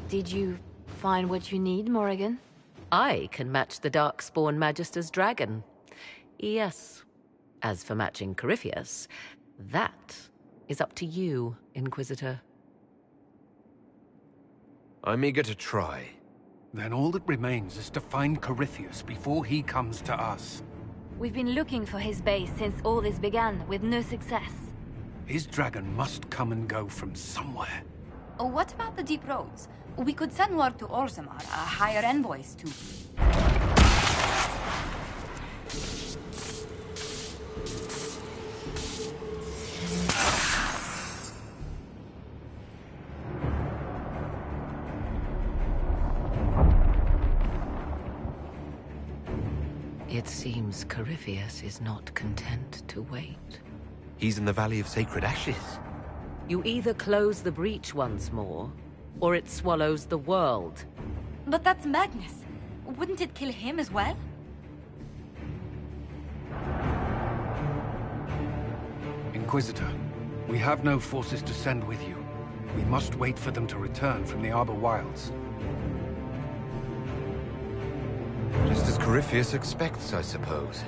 Did you find what you need, Morrigan? I can match the Darkspawn Magister's dragon. Yes. As for matching Corypheus, that is up to you, Inquisitor. I'm eager to try. Then all that remains is to find Corypheus before he comes to us. We've been looking for his base since all this began, with no success. His dragon must come and go from somewhere. Oh, what about the deep roads? We could send word to Orzammar, hire envoys to... It seems Corypheus is not content to wait. He's in the Valley of Sacred Ashes. You either close the breach once more, or it swallows the world. But that's Magnus. Wouldn't it kill him as well? Inquisitor, we have no forces to send with you. We must wait for them to return from the Arbor Wilds. Just as Corypheus expects, I suppose.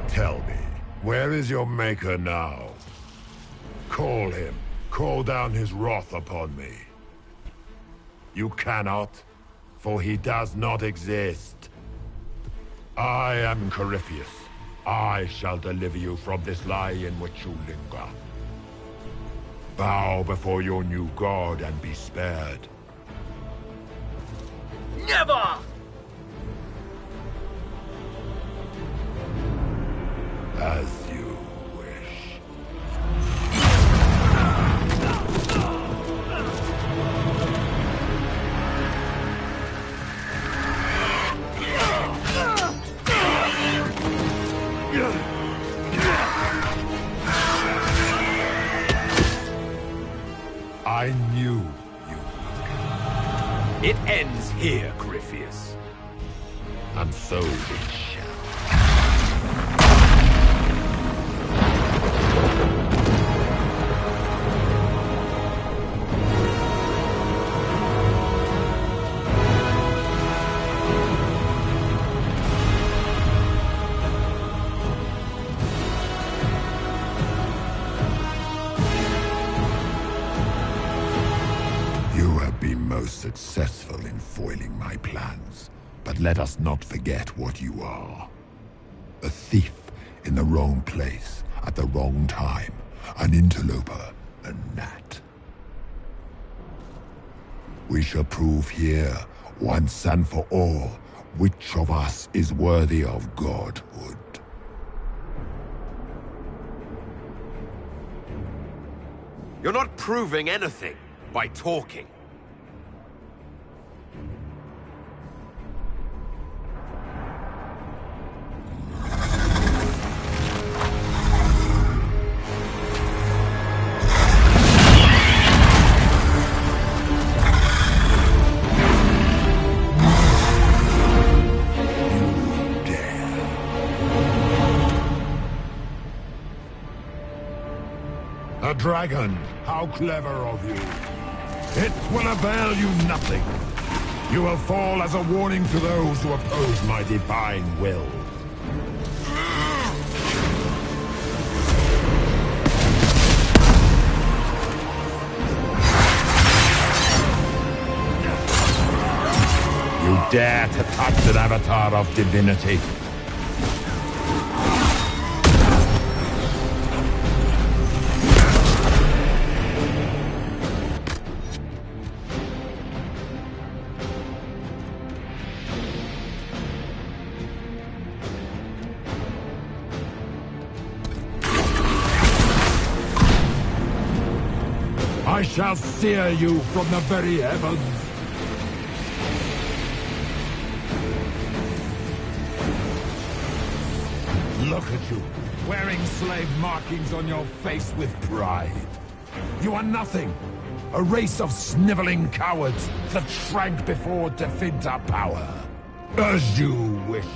Tell me, where is your maker now? Call him. Call down his wrath upon me. You cannot, for he does not exist. I am Corypheus. I shall deliver you from this lie in which you linger. Bow before your new god and be spared. Never! As you wish. It ends here, Corypheus. And so it shall. You have been most successful in foiling my plans, but let us not forget what you are. A thief in the wrong place at the wrong time, an interloper, a gnat. We shall prove here, once and for all, which of us is worthy of godhood. You're not proving anything by talking. A dragon! How clever of you! It will avail you nothing. You will fall as a warning to those who oppose my divine will. You dare to touch an avatar of divinity? I shall sear you from the very heavens. Look at you, wearing slave markings on your face with pride. You are nothing. A race of sniveling cowards that shrank before Definta power. As you wish.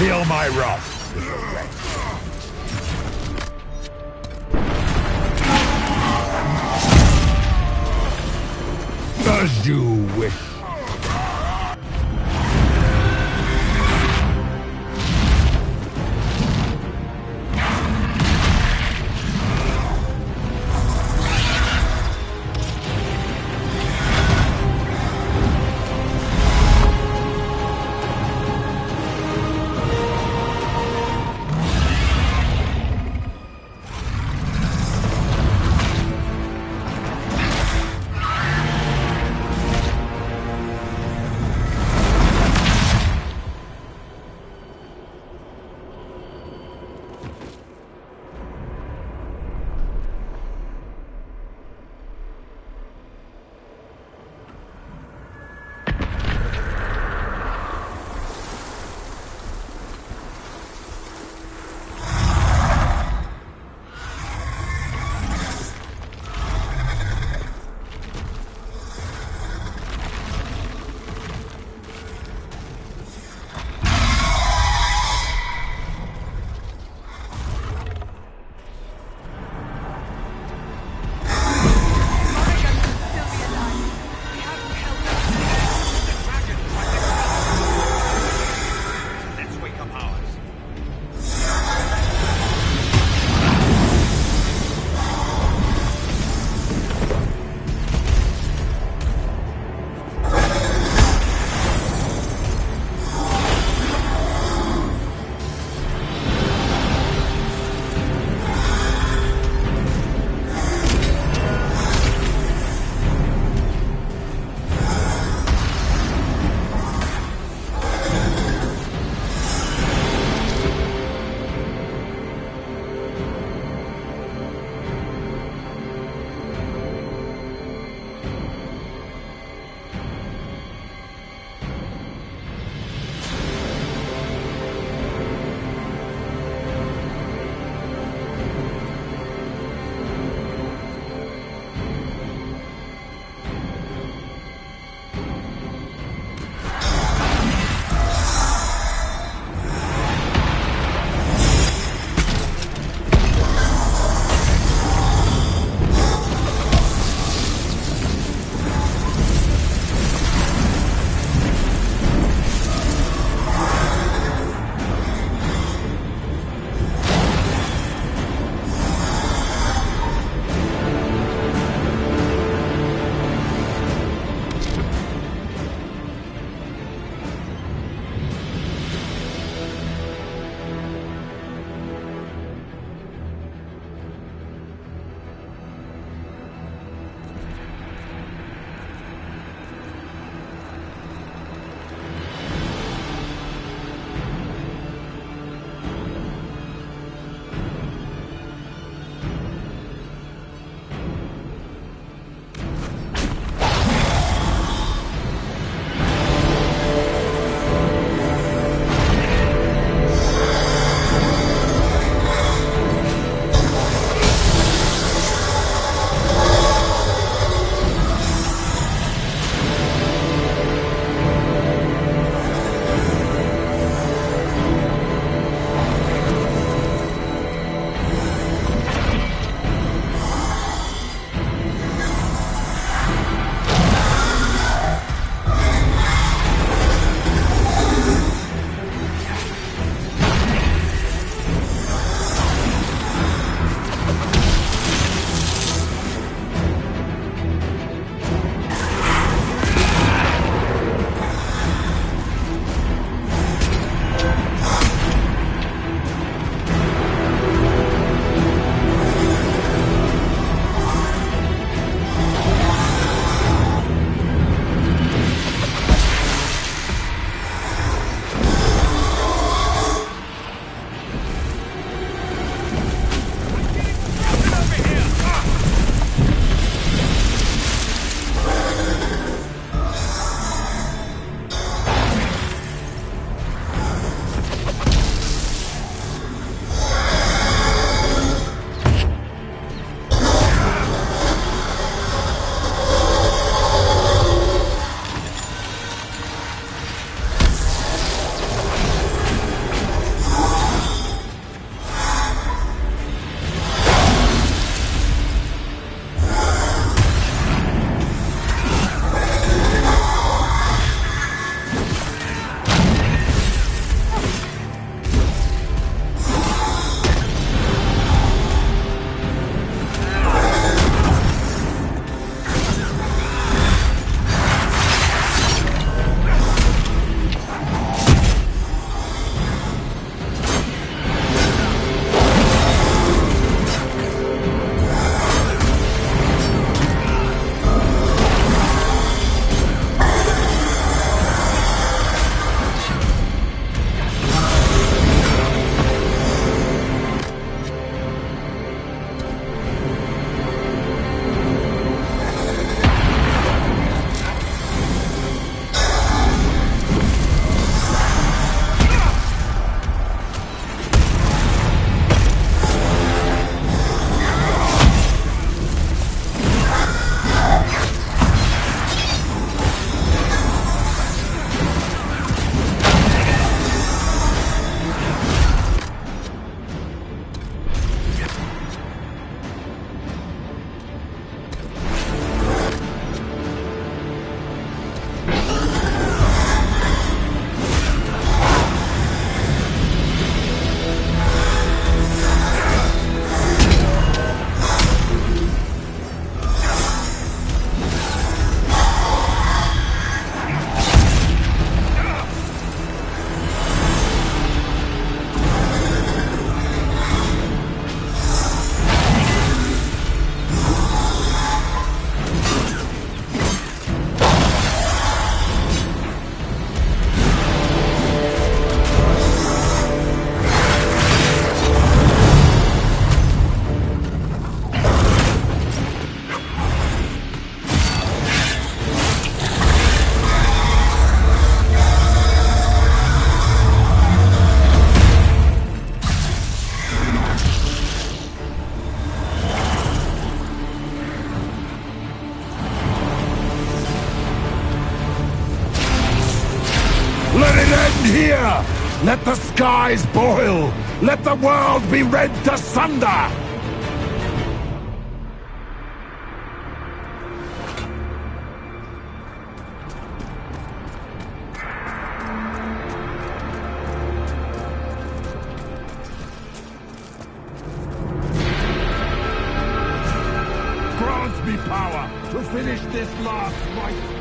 Feel my wrath, little wretch. As you wish. end here! Let the skies boil! Let the world be rent asunder! Grant me power to finish this last rite!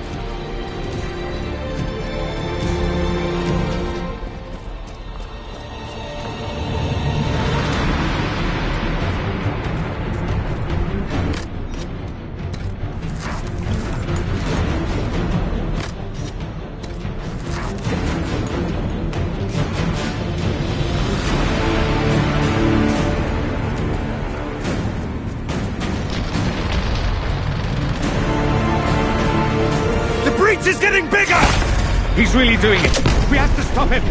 Is getting bigger! He's really doing it! We have to stop him!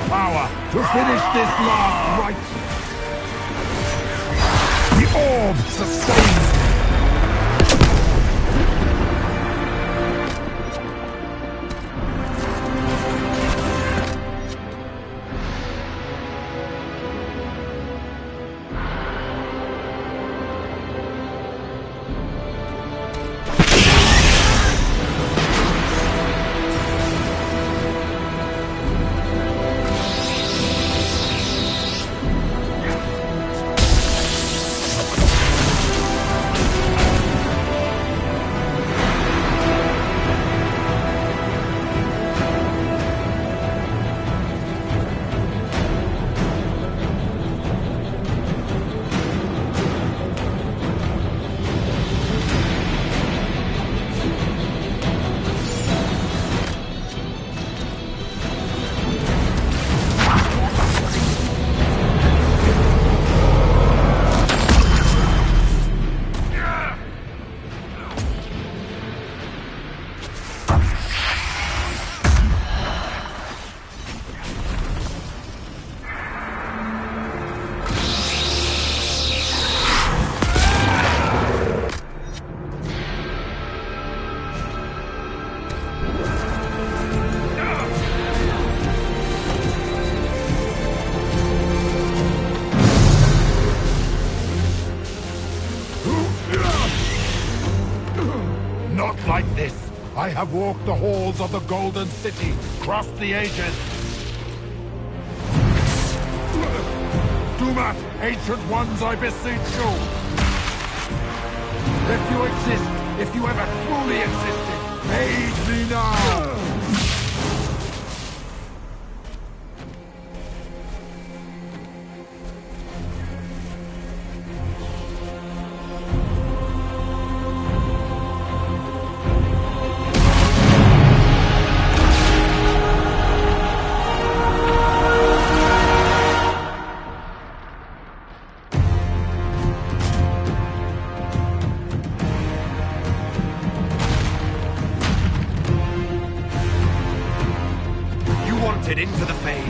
Power to finish this last rite. The orb sustains. Not like this. I have walked the halls of the Golden City, crossed the ages. Do not, ancient ones, I beseech you. If you exist, if you ever truly existed, aid me now. Into the fade.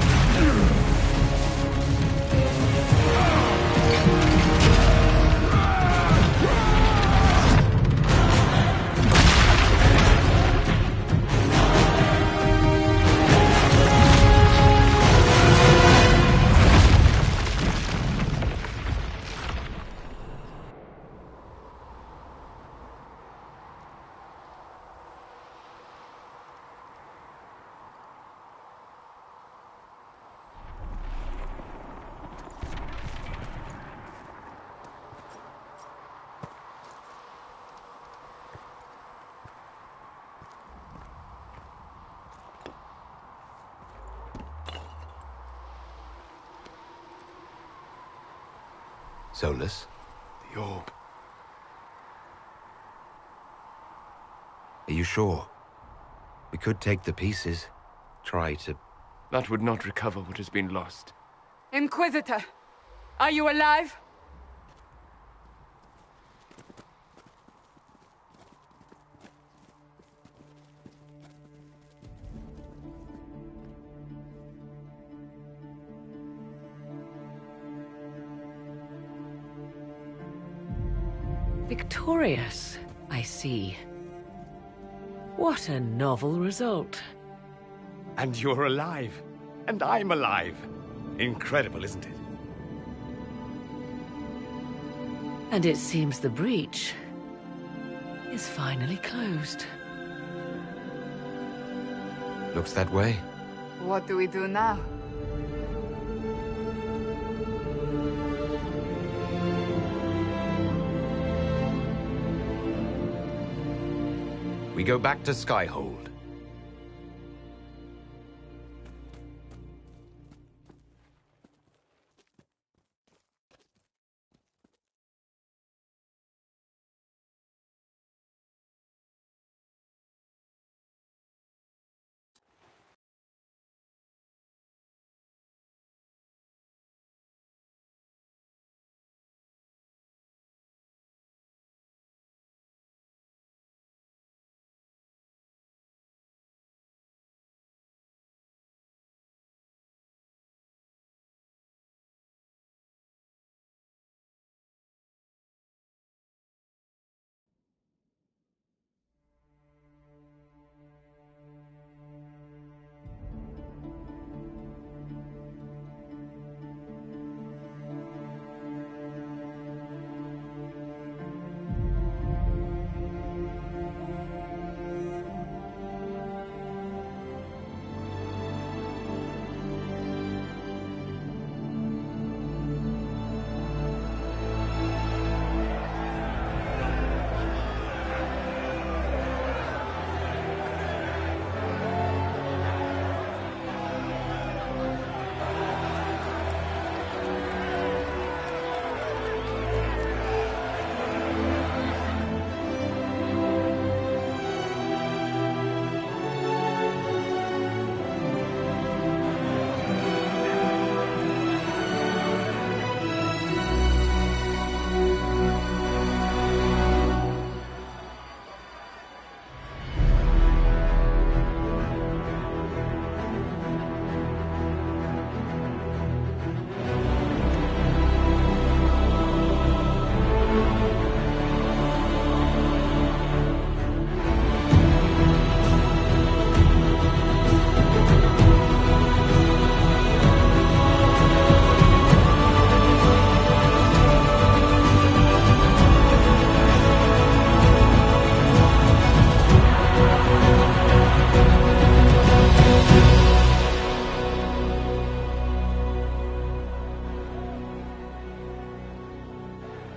Solus? The orb. Are you sure? We could take the pieces. Try to... That would not recover what has been lost. Inquisitor, are you alive? Victorious, I see. What a novel result. And you're alive. And I'm alive. Incredible, isn't it? And it seems the breach is finally closed. Looks that way. What do we do now? We go back to Skyhold.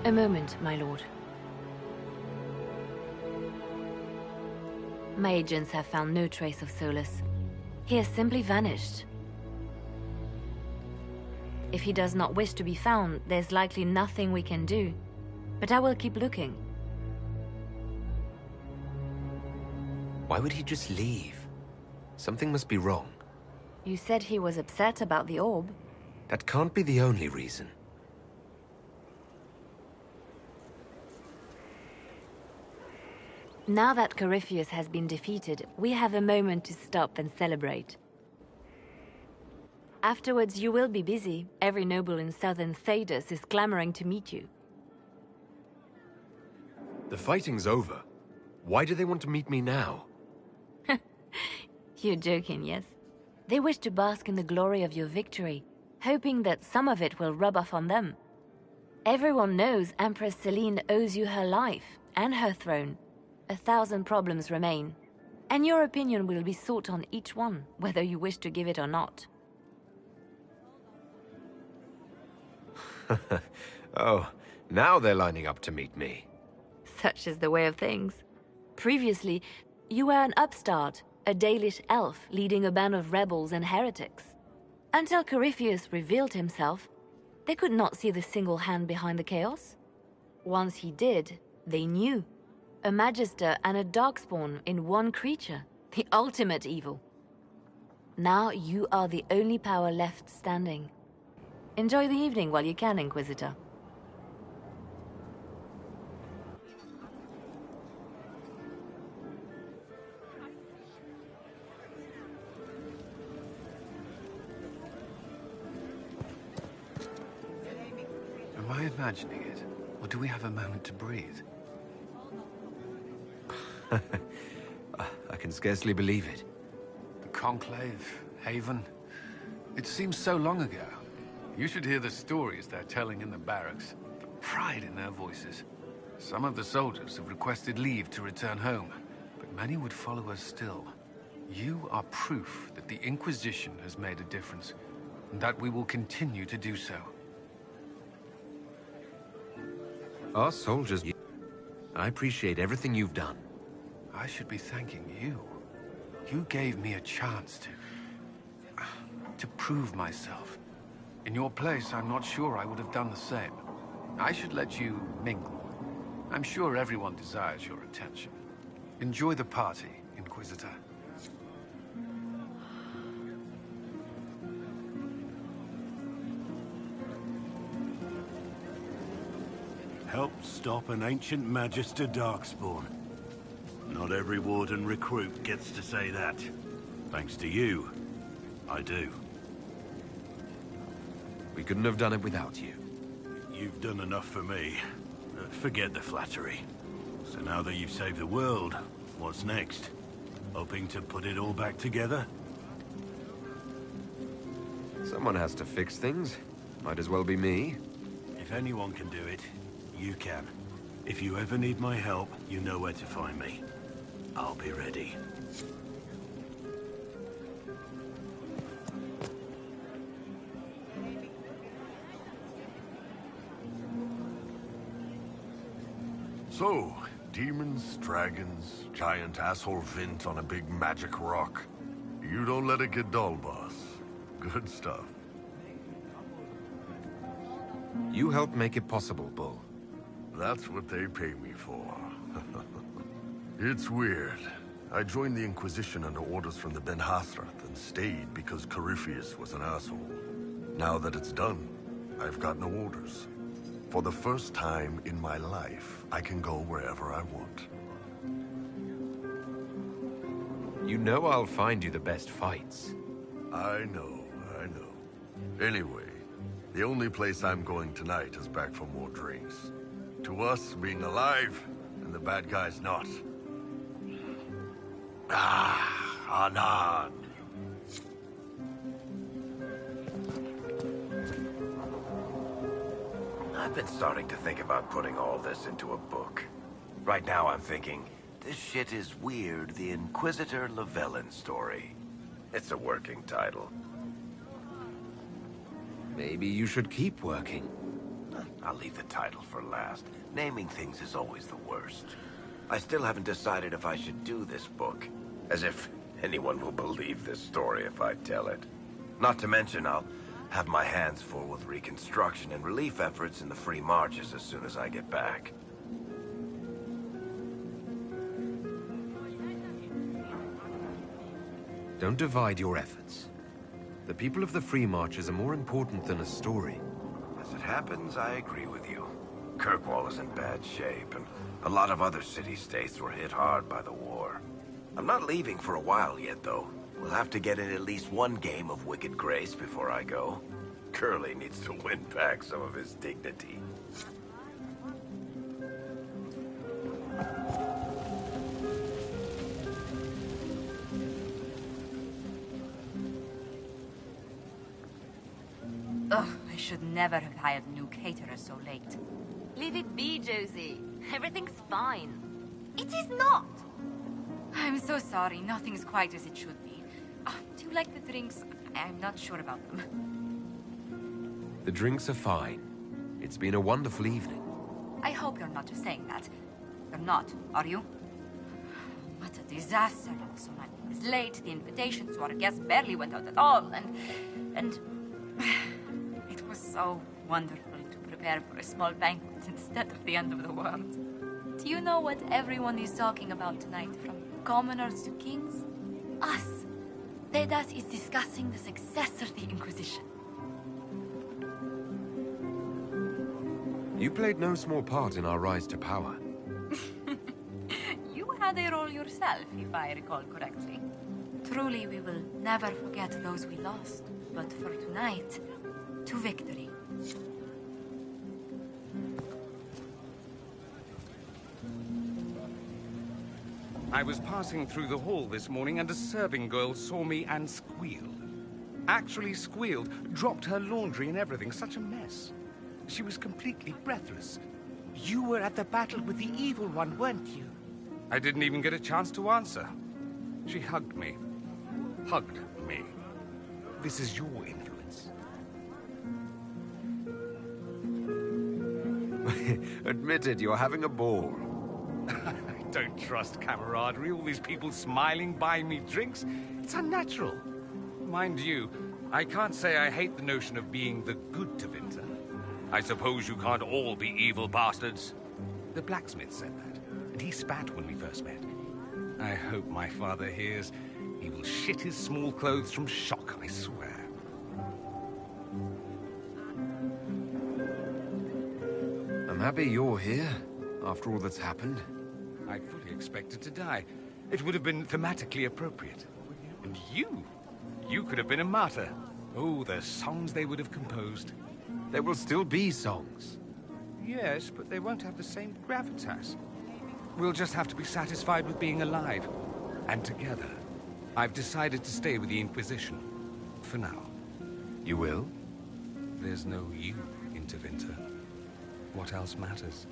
A moment, my lord. My agents have found no trace of Solus. He has simply vanished. If he does not wish to be found, there's likely nothing we can do. But I will keep looking. Why would he just leave? Something must be wrong. You said he was upset about the orb. That can't be the only reason. Now that Corypheus has been defeated, we have a moment to stop and celebrate. Afterwards, you will be busy. Every noble in southern Thedas is clamoring to meet you. The fighting's over. Why do they want to meet me now? You're joking, yes? They wish to bask in the glory of your victory, hoping that some of it will rub off on them. Everyone knows Empress Celine owes you her life and her throne. 1,000 problems remain, and your opinion will be sought on each one, whether you wish to give it or not. Oh, now they're lining up to meet me. Such is the way of things. Previously, you were an upstart, a Dalish elf leading a band of rebels and heretics. Until Corypheus revealed himself, They could not see the single hand behind the chaos. Once he did, they knew. A Magister and a Darkspawn in one creature. The ultimate evil. Now you are the only power left standing. Enjoy the evening while you can, Inquisitor. Am I imagining it? Or do we have a moment to breathe? I can scarcely believe it. The Conclave, Haven. It seems so long ago. You should hear the stories they're telling in the barracks. The pride in their voices. Some of the soldiers have requested leave to return home, but many would follow us still. You are proof that the Inquisition has made a difference, and that we will continue to do so. Our soldiers... I appreciate everything you've done. I should be thanking you. You gave me a chance to prove myself. In your place, I'm not sure I would have done the same. I should let you mingle. I'm sure everyone desires your attention. Enjoy the party, Inquisitor. Help stop an ancient Magister Darkspawn. Not every Warden recruit gets to say that. Thanks to you, I do. We couldn't have done it without you. You've done enough for me. Forget the flattery. So now that you've saved the world, what's next? Hoping to put it all back together? Someone has to fix things. Might as well be me. If anyone can do it, you can. If you ever need my help, you know where to find me. I'll be ready. So, demons, dragons, giant asshole Vint on a big magic rock. You don't let it get dull, boss. Good stuff. You helped make it possible, Bull. That's what they pay me for. It's weird. I joined the Inquisition under orders from the Ben Hathrath and stayed because Corypheus was an asshole. Now that it's done, I've got no orders. For the first time in my life, I can go wherever I want. You know I'll find you the best fights. I know, I know. Anyway, the only place I'm going tonight is back for more drinks. To us, being alive, and the bad guys not. Anan. I've been starting to think about putting all this into a book. Right now I'm thinking, this shit is weird, the Inquisitor Llewellyn story. It's a working title. Maybe you should keep working. I'll leave the title for last. Naming things is always the worst. I still haven't decided if I should do this book. As if anyone will believe this story if I tell it. Not to mention, I'll have my hands full with reconstruction and relief efforts in the Free Marches as soon as I get back. Don't divide your efforts. The people of the Free Marches are more important than a story. As it happens, I agree with you. Kirkwall is in bad shape, and a lot of other city-states were hit hard by the war. I'm not leaving for a while yet, though. We'll have to get in at least one game of Wicked Grace before I go. Curly needs to win back some of his dignity. Ugh, I should never have hired new caterers so late. Leave it be, Josie. Everything's fine. It is not! I'm so sorry, nothing's quite as it should be. Do you like the drinks? I'm not sure about them. The drinks are fine. It's been a wonderful evening. I hope you're not just saying that. You're not, are you? What a disaster. So many was late, the invitation to our guests barely went out at all, and... It was so wonderful to prepare for a small banquet instead of the end of the world. Do you know what everyone is talking about tonight, from commoners to kings? Us. Dedas is discussing the successor to the Inquisition. You played no small part in our rise to power. You had a role yourself, if I recall correctly. Truly, we will never forget those we lost. But for tonight, to victory. I was passing through the hall this morning and a serving girl saw me and squealed. Actually squealed, dropped her laundry and everything. Such a mess. She was completely breathless. You were at the battle with the evil one, weren't you? I didn't even get a chance to answer. She hugged me. Hugged me. This is your influence. Admit it, you're having a ball. I don't trust camaraderie. All these people smiling, buying me drinks. It's unnatural. Mind you, I can't say I hate the notion of being the good Tevinter. I suppose you can't all be evil bastards. The blacksmith said that, and he spat when we first met. I hope my father hears. He will shit his small clothes from shock, I swear. I'm happy you're here, after all that's happened. I fully expected to die. It would have been thematically appropriate. And you could have been a martyr. Oh, the songs they would have composed. There will still be songs. Yes, but they won't have the same gravitas. We'll just have to be satisfied with being alive. And together. I've decided to stay with the Inquisition. For now. You will? There's no you in Tevinter. What else matters?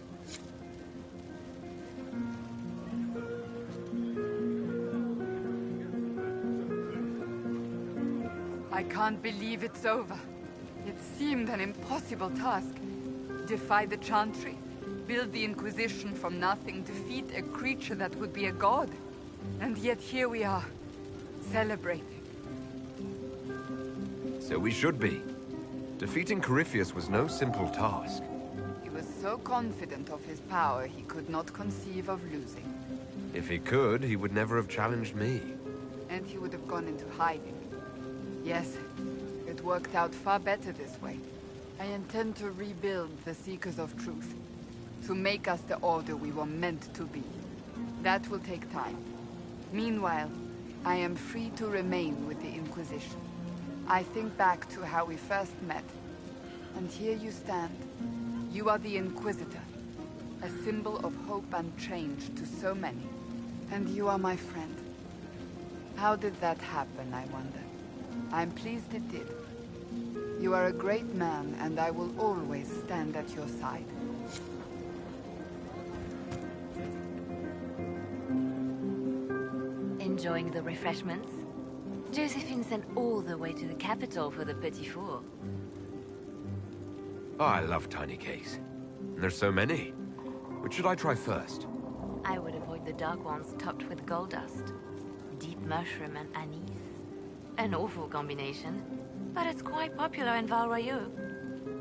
I can't believe it's over. It seemed an impossible task. Defy the Chantry, build the Inquisition from nothing, defeat a creature that would be a god. And yet here we are, celebrating. So we should be. Defeating Corypheus was no simple task. He was so confident of his power, he could not conceive of losing. If he could, he would never have challenged me. And he would have gone into hiding. Yes, it worked out far better this way. I intend to rebuild the Seekers of Truth. To make us the Order we were meant to be. That will take time. Meanwhile, I am free to remain with the Inquisition. I think back to how we first met. And here you stand. You are the Inquisitor. A symbol of hope and change to so many. And you are my friend. How did that happen, I wonder? I'm pleased it did. You are a great man, and I will always stand at your side. Enjoying the refreshments? Josephine sent all the way to the capital for the Petit Four. Oh, I love tiny cakes. And there's so many. Which should I try first? I would avoid the dark ones topped with gold dust. Deep mushroom and anise. An awful combination, but it's quite popular in Val Royeaux.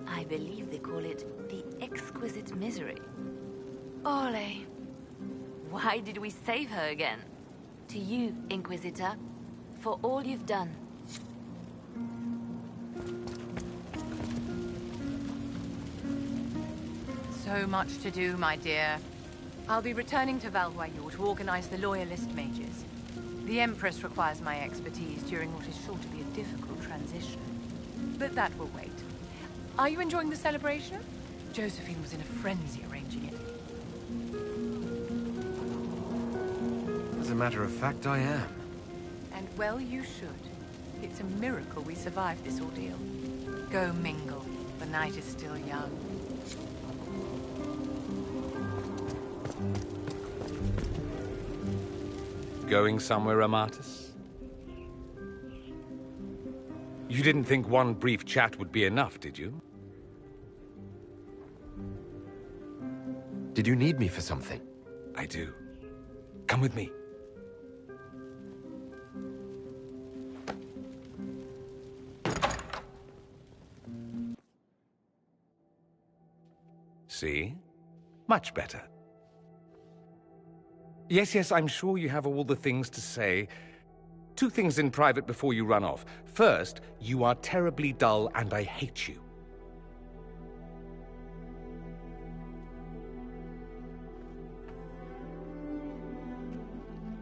I believe they call it the exquisite misery. Ole. Why did we save her again? To you, Inquisitor, for all you've done. So much to do, my dear. I'll be returning to Val Royeaux to organize the Loyalist mages. The Empress requires my expertise during what is sure to be a difficult transition. But that will wait. Are you enjoying the celebration? Josephine was in a frenzy arranging it. As a matter of fact, I am. And well you should. It's a miracle we survived this ordeal. Go mingle. The night is still young. Going somewhere, Amatus? You didn't think one brief chat would be enough, did you? Did you need me for something? I do. Come with me. See? Much better. Yes, I'm sure you have all the things to say. 2 things in private before you run off. First, you are terribly dull and I hate you.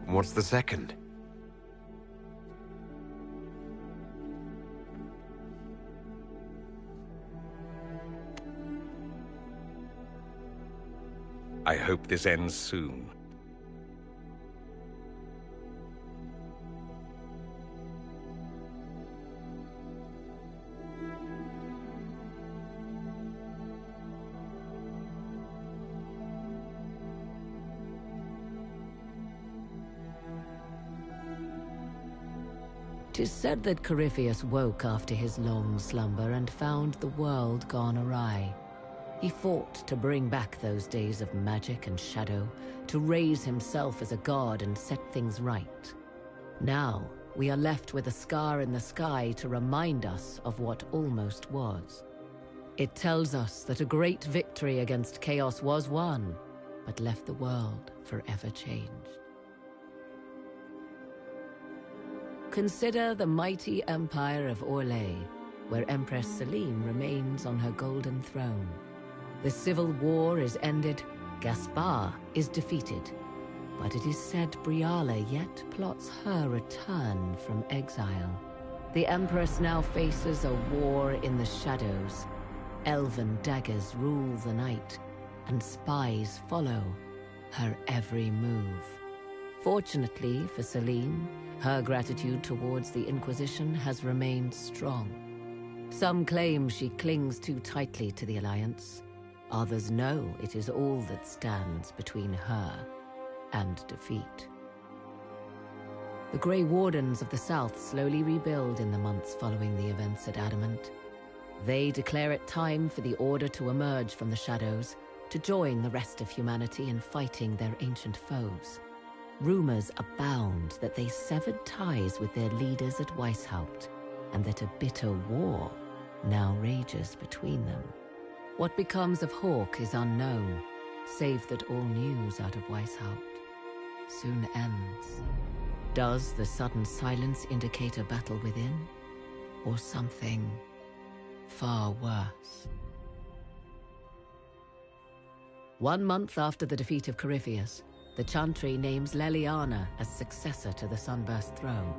What's the second? I hope this ends soon. Tis said that Corypheus woke after his long slumber and found the world gone awry. He fought to bring back those days of magic and shadow, to raise himself as a god and set things right. Now, we are left with a scar in the sky to remind us of what almost was. It tells us that a great victory against chaos was won, but left the world forever changed. Consider the mighty empire of Orlais, where Empress Celine remains on her golden throne. The civil war is ended, Gaspar is defeated, but it is said Briala yet plots her return from exile. The Empress now faces a war in the shadows. Elven daggers rule the night, and spies follow her every move. Fortunately for Celine, her gratitude towards the Inquisition has remained strong. Some claim she clings too tightly to the Alliance. Others know it is all that stands between her and defeat. The Grey Wardens of the South slowly rebuild in the months following the events at Adamant. They declare it time for the Order to emerge from the shadows, to join the rest of humanity in fighting their ancient foes. Rumors abound that they severed ties with their leaders at Weishaupt, and that a bitter war now rages between them. What becomes of Hawke is unknown, save that all news out of Weishaupt soon ends. Does the sudden silence indicate a battle within, or something far worse? 1 month after the defeat of Corypheus, the Chantry names Leliana as successor to the Sunburst throne.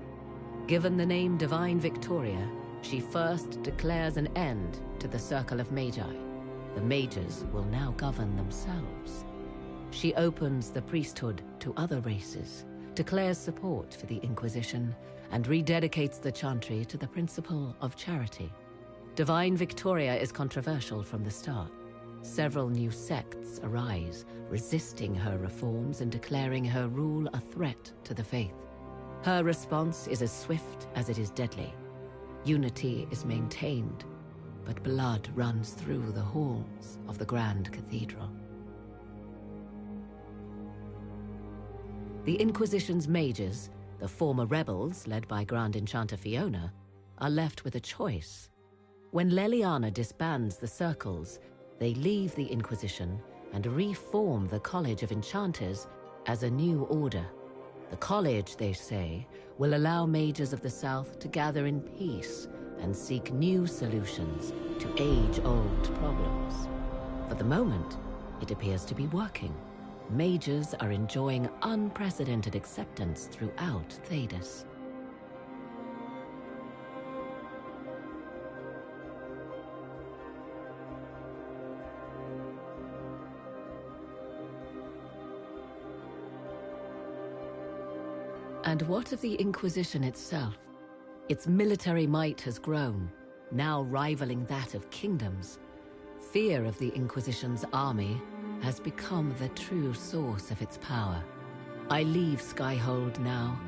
Given the name Divine Victoria, she first declares an end to the Circle of Magi. The mages will now govern themselves. She opens the priesthood to other races, declares support for the Inquisition, and rededicates the Chantry to the principle of charity. Divine Victoria is controversial from the start. Several new sects arise, resisting her reforms and declaring her rule a threat to the faith. Her response is as swift as it is deadly. Unity is maintained, but blood runs through the halls of the Grand Cathedral. The Inquisition's mages, the former rebels led by Grand Enchanter Fiona, are left with a choice. When Leliana disbands the circles, they leave the Inquisition and reform the College of Enchanters as a new order. The college, they say, will allow mages of the South to gather in peace and seek new solutions to age-old problems. For the moment, it appears to be working. Mages are enjoying unprecedented acceptance throughout Thedas. And what of the Inquisition itself? Its military might has grown, now rivaling that of kingdoms. Fear of the Inquisition's army has become the true source of its power. I leave Skyhold now,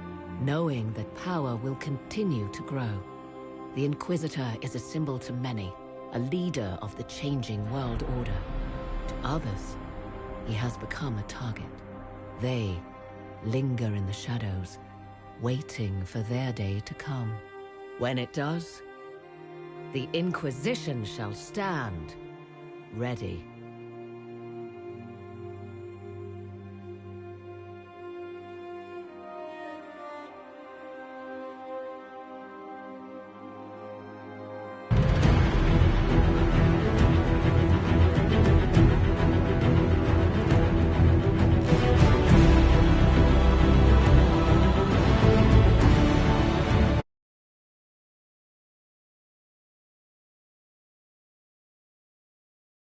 knowing that power will continue to grow. The Inquisitor is a symbol to many, a leader of the changing world order. To others, he has become a target. They linger in the shadows, waiting for their day to come. When it does, the Inquisition shall stand, ready